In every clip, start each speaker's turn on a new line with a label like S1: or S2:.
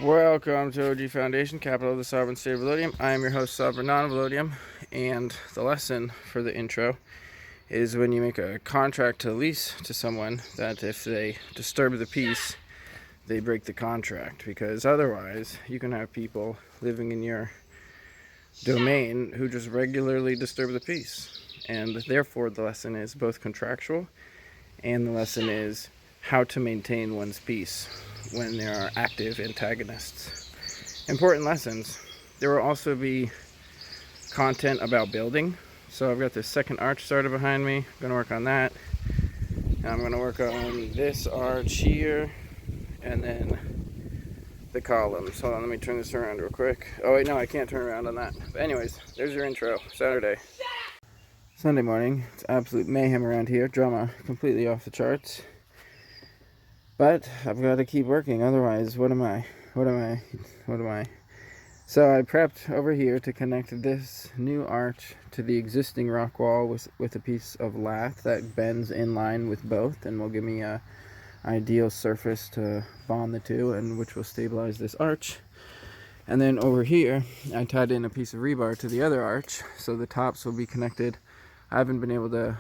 S1: Welcome to OG Foundation, capital of the sovereign state of Validium. I am your host, Sovereign Non Validium, and the lesson for the intro is when you make a contract to lease to someone, that if they disturb the peace, they break the contract, because otherwise you can have people living in your domain who just regularly disturb the peace. And therefore, the lesson is both contractual, and the lesson is how to maintain one's peace when there are active antagonists. Important lessons. There will also be content about building. So I've got this second arch started behind me. I'm going to work on that. And I'm going to work on this arch here and then the columns. Hold on, let me turn this around real quick. Oh wait, no, I can't turn around on that. But anyways, there's your intro. Saturday. Sunday morning. It's absolute mayhem around here. Drama completely off the charts. But I've got to keep working, otherwise what am I? So I prepped over here to connect this new arch to the existing rock wall with a piece of lath that bends in line with both and will give me a ideal surface to bond the two, and which will stabilize this arch. And then over here I tied in a piece of rebar to the other arch, so the tops will be connected. I haven't been able to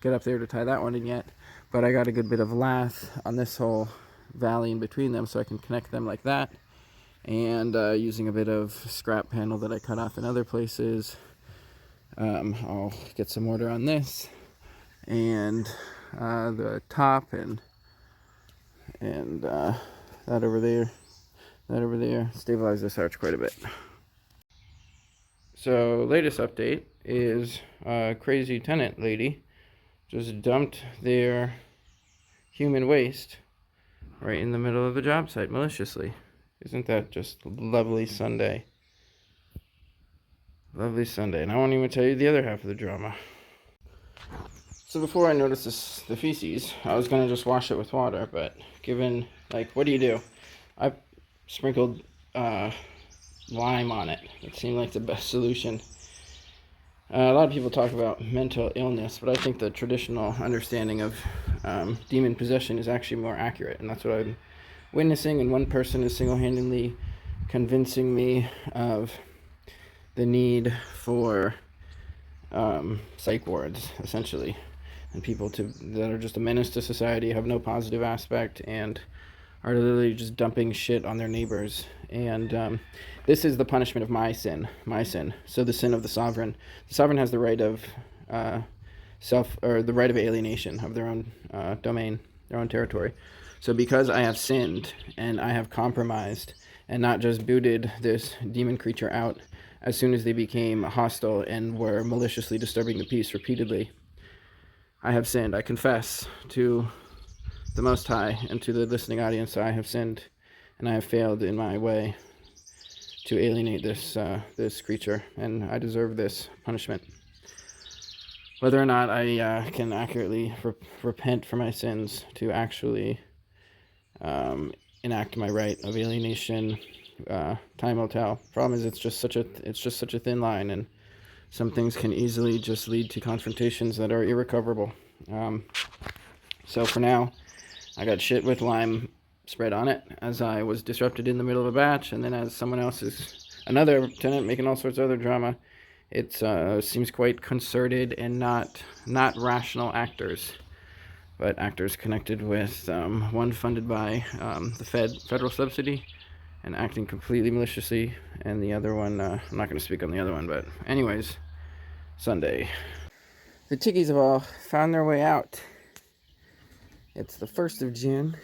S1: get up there to tie that one in yet, but I got a good bit of lath on this whole valley in between them, so I can connect them like that. And using a bit of scrap panel that I cut off in other places, I'll get some mortar on this and the top and that over there, stabilize this arch quite a bit. So latest update is a crazy tenant lady just dumped their human waste right in the middle of the job site maliciously. Isn't that just lovely Sunday? Lovely Sunday. And I won't even tell you the other half of the drama. So before I noticed the feces, I was going to just wash it with water, but given, what do you do? I sprinkled lime on it. It seemed like the best solution. A lot of people talk about mental illness, but I think the traditional understanding of demon possession is actually more accurate, and that's what I'm witnessing. And one person is single-handedly convincing me of the need for psych wards, essentially, and people that are just a menace to society, have no positive aspect, and are literally just dumping shit on their neighbors. And this is the punishment of my sin. So the sin of the sovereign. The sovereign has the right of the right of alienation of their own domain, their own territory. So because I have sinned and I have compromised and not just booted this demon creature out as soon as they became hostile and were maliciously disturbing the peace repeatedly, I have sinned. I confess to the Most High and to the listening audience, I have sinned and I have failed in my way to alienate this creature, and I deserve this punishment. Whether or not I can accurately repent for my sins to actually enact my right of alienation, time will tell. Problem is, it's just such a thin line, and some things can easily just lead to confrontations that are irrecoverable. So for now, I got shit with lime spread on it as I was disrupted in the middle of a batch, and then as another tenant making all sorts of other drama, it seems quite concerted and not rational actors, but actors connected with one funded by the federal subsidy and acting completely maliciously, and the other one, I'm not going to speak on the other one, but anyways, Sunday. The chickies have all found their way out. It's the 1st of June.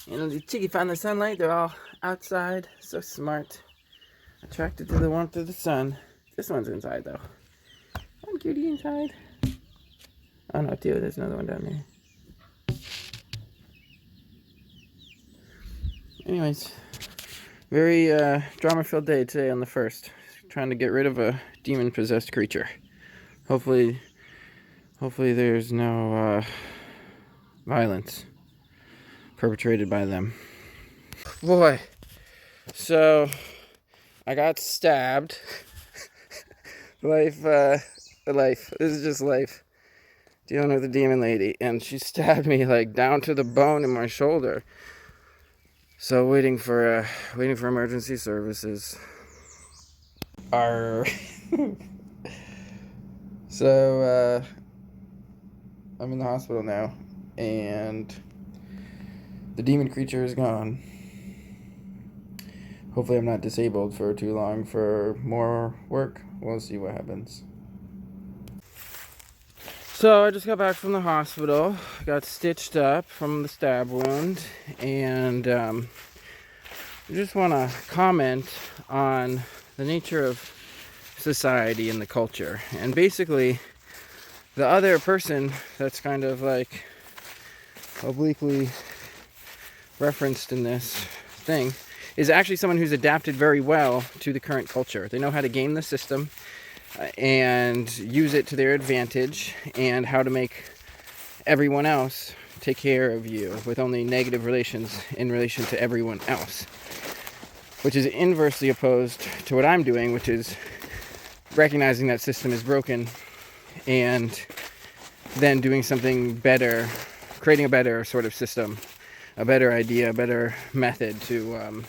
S1: And the chickie found the sunlight. They're all outside. So smart. Attracted to the warmth of the sun. This one's inside, though. One cutie inside. Oh, no, too. There's another one down there. Anyways, very drama-filled day today on the 1st. Trying to get rid of a demon-possessed creature. Hopefully there's no violence perpetrated by them. Boy, so I got stabbed. Life. This is just life. Dealing with a demon lady, and she stabbed me down to the bone in my shoulder. So waiting for emergency services. Are so I'm in the hospital now, and the demon creature is gone. Hopefully I'm not disabled for too long for more work. We'll see what happens. So I just got back from the hospital, got stitched up from the stab wound, and I just want to comment on the nature of society and the culture. And basically, the other person that's kind of like obliquely referenced in this thing is actually someone who's adapted very well to the current culture. They know how to game the system and use it to their advantage, and how to make everyone else take care of you with only negative relations in relation to everyone else, which is inversely opposed to what I'm doing, which is recognizing that system is broken and then doing something better, creating a better sort of system, a better idea, a better method to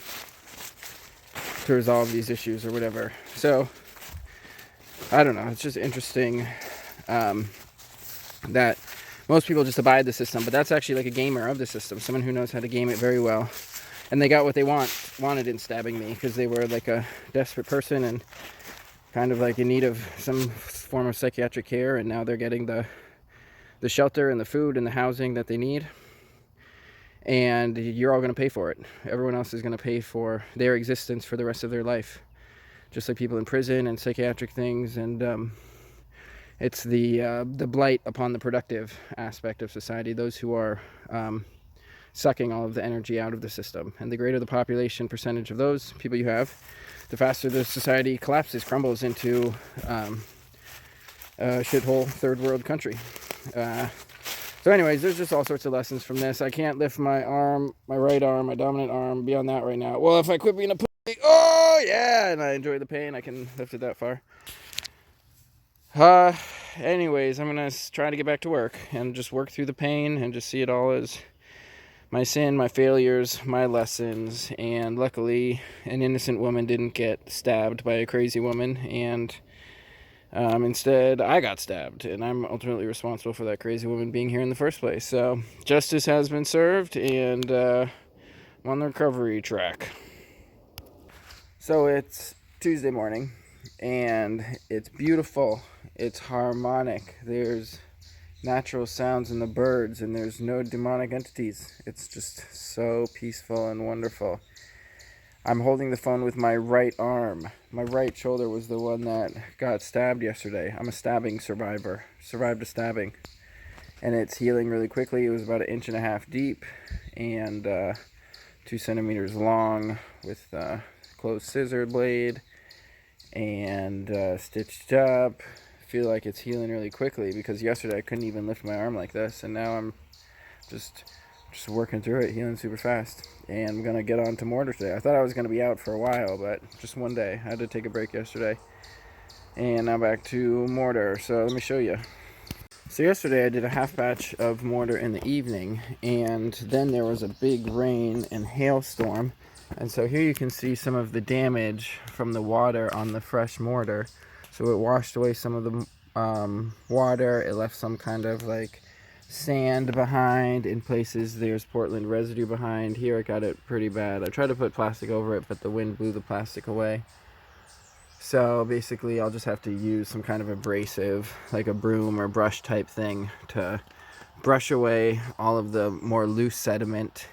S1: resolve these issues or whatever. So I don't know, it's just interesting that most people just abide the system, but that's actually like a gamer of the system, someone who knows how to game it very well. And they got what they wanted in stabbing me, because they were like a desperate person and kind of like in need of some form of psychiatric care, and now they're getting the shelter and the food and the housing that they need. And you're all going to pay for it. Everyone else is going to pay for their existence for the rest of their life, just like people in prison and psychiatric things. And it's the blight upon the productive aspect of society, those who are sucking all of the energy out of the system. And the greater the population percentage of those people you have, the faster the society collapses, crumbles into a shithole third world country. So anyways, there's just all sorts of lessons from this. I can't lift my arm, my right arm, my dominant arm, be on that right now. Well, if I quit being a pussy, oh yeah, and I enjoy the pain, I can lift it that far. Anyways, I'm gonna try to get back to work and just work through the pain and just see it all as my sin, my failures, my lessons. And luckily, an innocent woman didn't get stabbed by a crazy woman, and instead, I got stabbed, and I'm ultimately responsible for that crazy woman being here in the first place. So, justice has been served, and I'm on the recovery track. So, it's Tuesday morning, and it's beautiful. It's harmonic. There's natural sounds in the birds, and there's no demonic entities. It's just so peaceful and wonderful. I'm holding the phone with my right arm. My right shoulder was the one that got stabbed yesterday. I'm a stabbing survivor. Survived a stabbing. And it's healing really quickly. It was about 1.5 inches deep and 2 centimeters long, with closed scissor blade and stitched up. I feel like it's healing really quickly, because yesterday I couldn't even lift my arm like this, and now I'm just working through it, healing super fast. And I'm gonna get on to mortar today. I thought I was gonna be out for a while, but just one day. I had to take a break yesterday, and now back to mortar. So let me show you. So yesterday I did a half batch of mortar in the evening, and then there was a big rain and hailstorm, and so here you can see some of the damage from the water on the fresh mortar. So it washed away some of the water. It left some kind of like sand behind. In places there's Portland residue behind. Here it got it pretty bad. I tried to put plastic over it, but the wind blew the plastic away. So basically I'll just have to use some kind of abrasive, like a broom or brush type thing, to brush away all of the more loose sediment,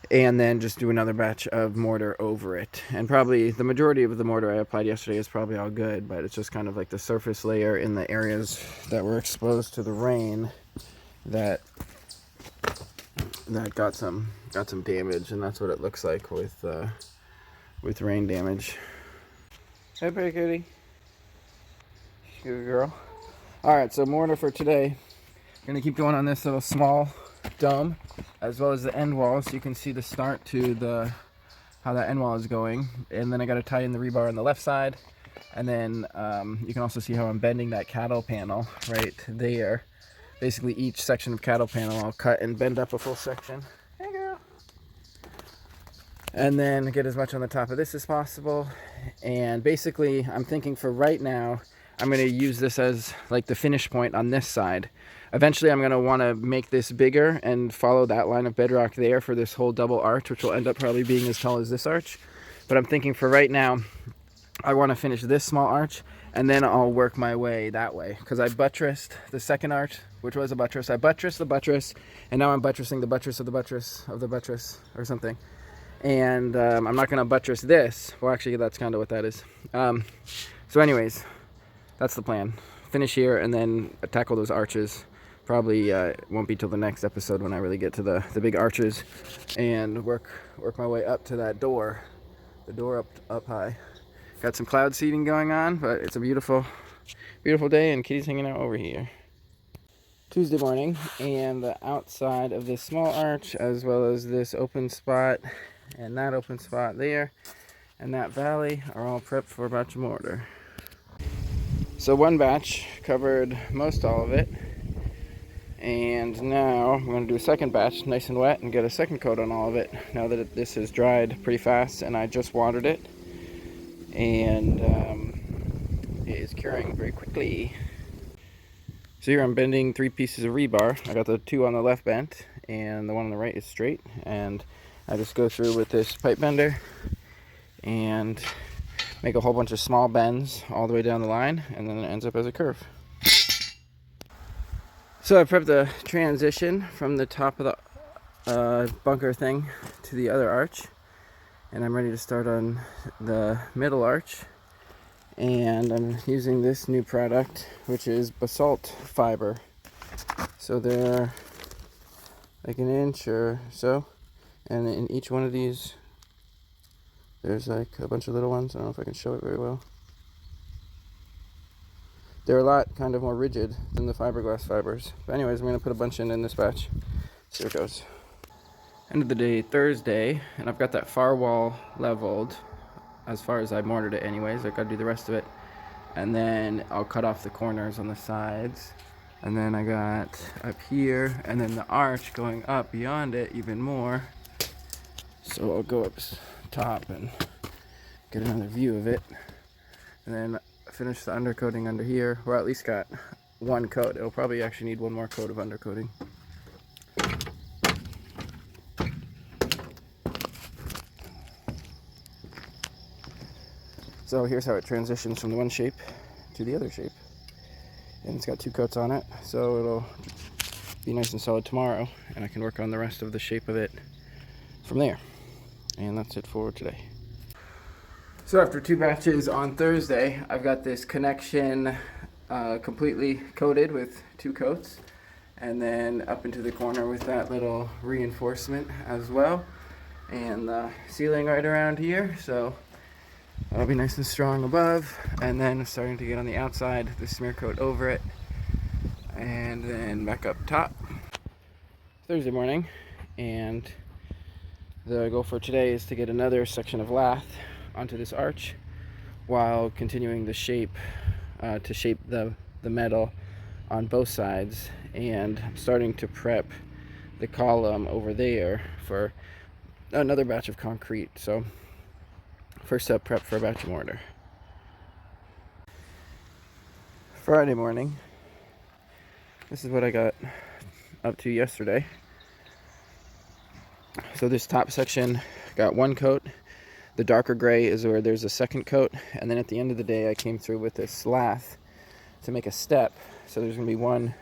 S1: and then just do another batch of mortar over it. And probably the majority of the mortar I applied yesterday is probably all good, but it's just kind of like the surface layer in the areas that were exposed to the rain that got some damage, and that's what it looks like with rain damage. Hey, pretty kitty. Good girl. Alright, so mortar for today. I'm gonna keep going on this little small dome, as well as the end wall, so you can see the start to how that end wall is going. And then I gotta tie in the rebar on the left side, and then you can also see how I'm bending that cattle panel right there. Basically each section of cattle panel I'll cut and bend up a full section. Hey girl. and then get as much on the top of this as possible. And basically, I'm thinking for right now, I'm going to use this as like the finish point on this side. Eventually, I'm going to want to make this bigger and follow that line of bedrock there for this whole double arch, which will end up probably being as tall as this arch. But I'm thinking for right now, I want to finish this small arch, and then I'll work my way that way. Because I buttressed the second arch, which was a buttress. I buttressed the buttress, and now I'm buttressing the buttress of the buttress of the buttress or something. And I'm not going to buttress this. Well, actually, that's kind of what that is. So anyways, that's the plan. Finish here and then tackle those arches. Probably won't be till the next episode when I really get to the big arches and work my way up to that door. The door up high. Got some cloud seeding going on, but it's a beautiful day, and Kitty's hanging out over here. Tuesday morning, and the outside of this small arch, as well as this open spot and that open spot there and that valley, are all prepped for a batch of mortar. So one batch covered most all of it, and now I'm going to do a second batch nice and wet and get a second coat on all of it now that this has dried pretty fast and I just watered it, and it is curing very quickly. So here I'm bending 3 pieces of rebar. I got the 2 on the left bent and the one on the right is straight, and I just go through with this pipe bender and make a whole bunch of small bends all the way down the line, and then it ends up as a curve. So I prepped the transition from the top of the bunker thing to the other arch, and I'm ready to start on the middle arch. And I'm using this new product, which is basalt fiber. So they're like 1 inch or so, and in each one of these there's like a bunch of little ones. I don't know if I can show it very well. They're a lot kind of more rigid than the fiberglass fibers. But anyways, I'm going to put a bunch in this batch. See how it goes. End of the day, Thursday, and I've got that far wall leveled as far as I mortared it anyways. I've got to do the rest of it. And then I'll cut off the corners on the sides. And then I got up here, and then the arch going up beyond it even more. So I'll go up top and get another view of it. And then finish the undercoating under here, or at least got 1 coat. It'll probably actually need 1 more coat of undercoating. So here's how it transitions from the one shape to the other shape. And it's got 2 coats on it, so it'll be nice and solid tomorrow, and I can work on the rest of the shape of it from there. And that's it for today. So after 2 batches on Thursday, I've got this connection completely coated with 2 coats, and then up into the corner with that little reinforcement as well, and the ceiling right around here, so that'll be nice and strong above. And then starting to get on the outside, the smear coat over it, and then back up top. Thursday morning, and the goal for today is to get another section of lath onto this arch while continuing the shape to shape the metal on both sides. And I'm starting to prep the column over there for another batch of concrete. So first step, prep for a batch of mortar. Friday morning, this is what I got up to yesterday. So this top section got 1 coat. The darker gray is where there's a second coat, and then at the end of the day I came through with this lath to make a step. So there's going to be 1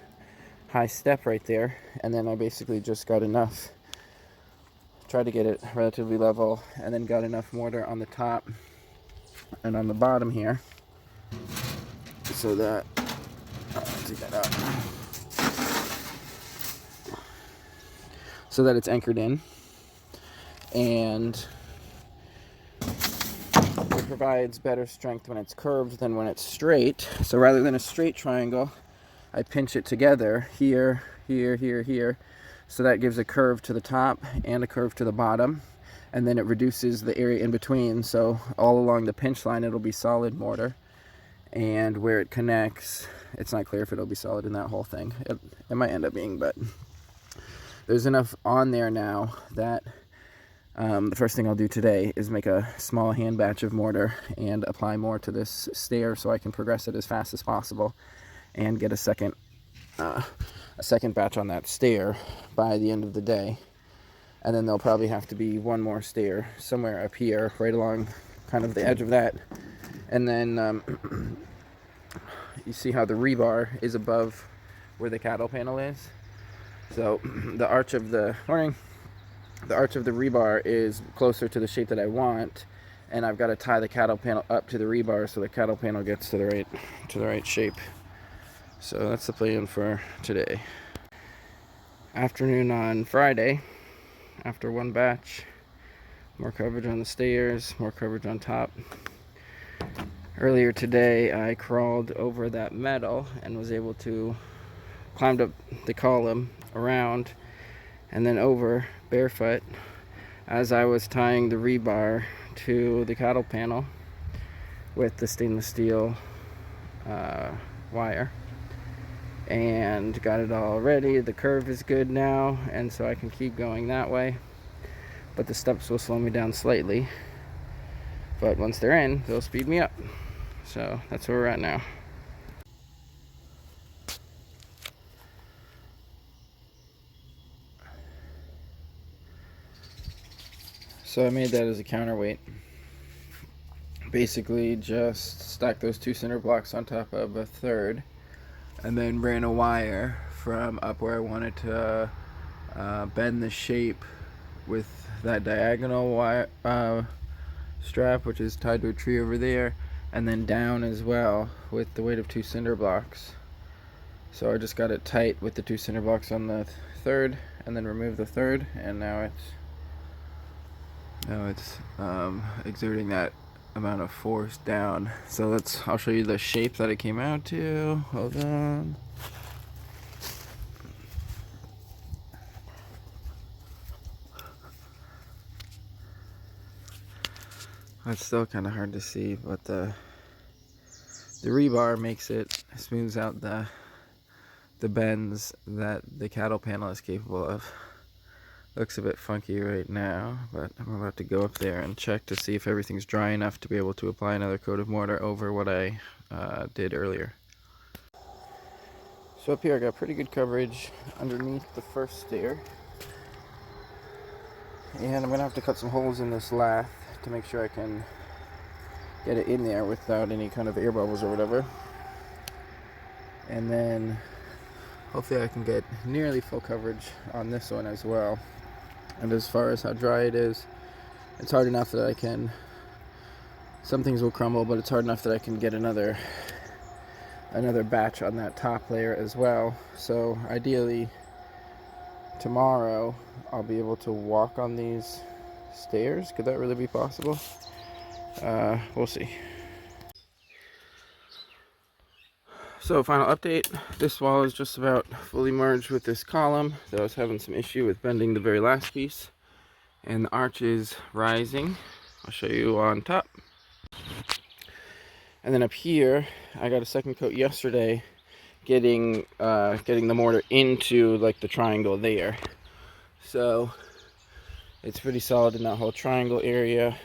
S1: high step right there, and then I basically just got enough, tried to get it relatively level, and then got enough mortar on the top and on the bottom here so that I'll take that out, so that it's anchored in, and it provides better strength when it's curved than when it's straight. So rather than a straight triangle, I pinch it together here, here, here, here. So that gives a curve to the top and a curve to the bottom. And then it reduces the area in between. So all along the pinch line, it'll be solid mortar. And where it connects, it's not clear if it'll be solid in that whole thing. It might end up being, but there's enough on there now that The first thing I'll do today is make a small hand batch of mortar and apply more to this stair so I can progress it as fast as possible and get a second batch on that stair by the end of the day. And then there'll probably have to be one more stair somewhere up here, right along kind of the edge of that. And then you see how the rebar is above where the cattle panel is. So the arch of the rebar is closer to the shape that I want, and I've got to tie the cattle panel up to the rebar so the cattle panel gets to the right shape. So that's the plan for today. Afternoon on Friday, after one batch, more coverage on the stairs, more coverage on top. Earlier today I crawled over that metal and was able to climb up the column around and then over barefoot as I was tying the rebar to the cattle panel with the stainless steel wire, and got it all ready. The curve is good now, and so I can keep going that way, but the steps will slow me down slightly, but once they're in, they'll speed me up. So that's where we're at now. So I made that as a counterweight. Basically just stacked those two center blocks on top of a third, and then ran a wire from up where I wanted to bend the shape with that diagonal wire strap, which is tied to a tree over there, and then down as well with the weight of two cinder blocks. So I just got it tight with the two cinder blocks on the third, and then removed the third, and now it's exerting that amount of force down. So I'll show you the shape that it came out to. Hold on. It's still kind of hard to see, but the rebar smooths out the bends that the cattle panel is capable of. Looks a bit funky right now, but I'm about to go up there and check to see if everything's dry enough to be able to apply another coat of mortar over what I did earlier. So up here I got pretty good coverage underneath the first stair, and I'm gonna have to cut some holes in this lath to make sure I can get it in there without any kind of air bubbles or whatever. And then hopefully I can get nearly full coverage on this one as well. And as far as how dry it is, it's hard enough that some things will crumble, but it's hard enough that I can get another batch on that top layer as well. So ideally tomorrow I'll be able to walk on these stairs. Could that really be possible? We'll see. So final update, this wall is just about fully merged with this column that I was having some issue with bending the very last piece, and the arch is rising. I'll show you on top. And then up here I got a second coat yesterday, getting the mortar into like the triangle there. So it's pretty solid in that whole triangle area.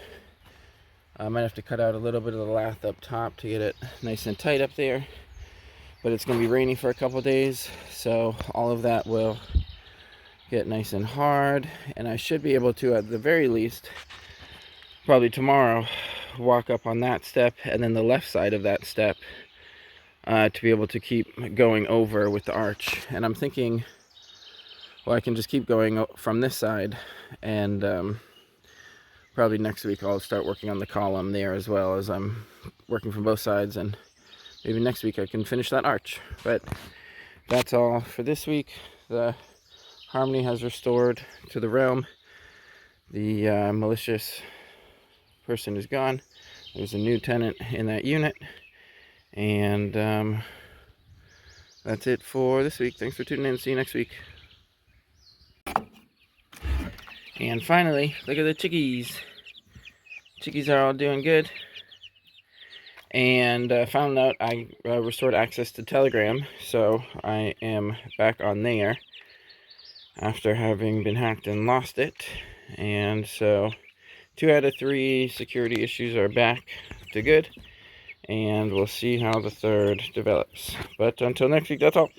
S1: I might have to cut out a little bit of the lath up top to get it nice and tight up there. But it's going to be rainy for a couple days, so all of that will get nice and hard, and I should be able to, at the very least, probably tomorrow, walk up on that step and then the left side of that step to be able to keep going over with the arch. And I'm thinking, well, I can just keep going from this side, and probably next week I'll start working on the column there as well, as I'm working from both sides, and maybe next week I can finish that arch. But that's all for this week. The harmony has restored to the realm. The malicious person is gone. There's a new tenant in that unit. And that's it for this week. Thanks for tuning in. See you next week. And finally, look at the chickies. Chickies are all doing good. And found out I restored access to Telegram, so I am back on there after having been hacked and lost it. And so 2 out of 3 security issues are back to good, and we'll see how the third develops. But until next week, that's all.